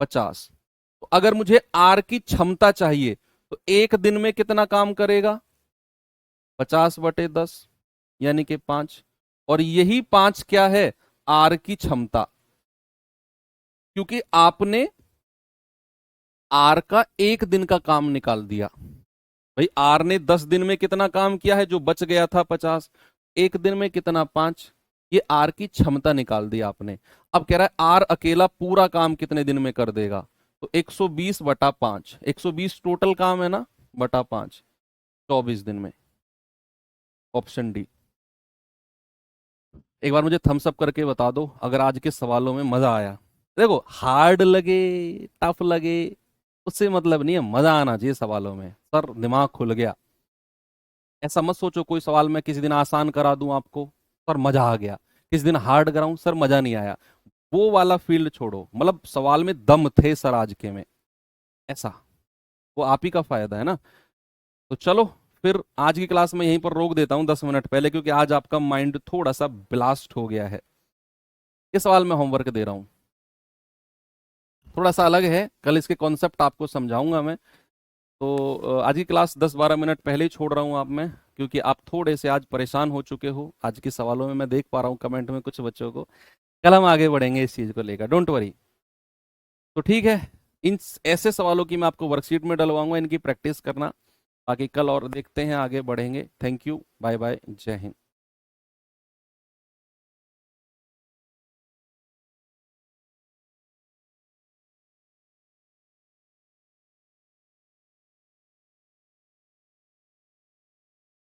50। तो अगर मुझे आर की क्षमता चाहिए तो एक दिन में कितना काम करेगा? 50/10 यानी कि 5। और यही 5 क्या है? आर की क्षमता। क्योंकि आपने आर का एक दिन का काम निकाल दिया। भाई आर ने 10 दिन में कितना काम किया है? जो बच गया था 50। एक दिन में कितना? 5। ये आर की क्षमता निकाल दी आपने। अब कह रहा है आर अकेला पूरा काम कितने दिन में कर देगा? तो 120/5, 120 टोटल काम है ना, बटा 5, 24 दिन में। Option D. एक बार मुझे थम्स अप करके बता दो अगर आज के सवालों में मजा आया। देखो, हार्ड लगे टफ लगे उससे मतलब नहीं है, मजा आना चाहिए सवालों में। सर दिमाग खुल गया, ऐसा मत सोचो कोई सवाल मैं किसी दिन आसान करा दूं आपको, सर मजा आ गया, किसी दिन हार्ड कराऊं सर मजा नहीं आया। वो वाला फील्ड छोड़ो, मतलब सवाल में दम थे सर आज के में, ऐसा। वो आप ही का फायदा है ना। तो चलो, फिर आज की क्लास में यहीं पर रोक देता हूँ 10 मिनट पहले, क्योंकि आज आपका माइंड थोड़ा सा ब्लास्ट हो गया है। ये सवाल मैं होमवर्क दे रहा हूँ, थोड़ा सा अलग है, कल इसके कॉन्सेप्ट आपको समझाऊंगा मैं। तो आज की क्लास 10-12 मिनट पहले ही छोड़ रहा हूँ आप में, क्योंकि आप थोड़े से आज परेशान हो चुके हो आज के सवालों में, मैं देख पा रहा हूँ कमेंट में कुछ बच्चों को। कल हम आगे बढ़ेंगे इस चीज़ को लेकर, डोंट वरी। तो ठीक है, इन ऐसे सवालों की मैं आपको वर्कशीट में डलवाऊंगा, इनकी प्रैक्टिस करना। बाकी कल और देखते हैं, आगे बढ़ेंगे। थैंक यू, बाय बाय, जय हिंद।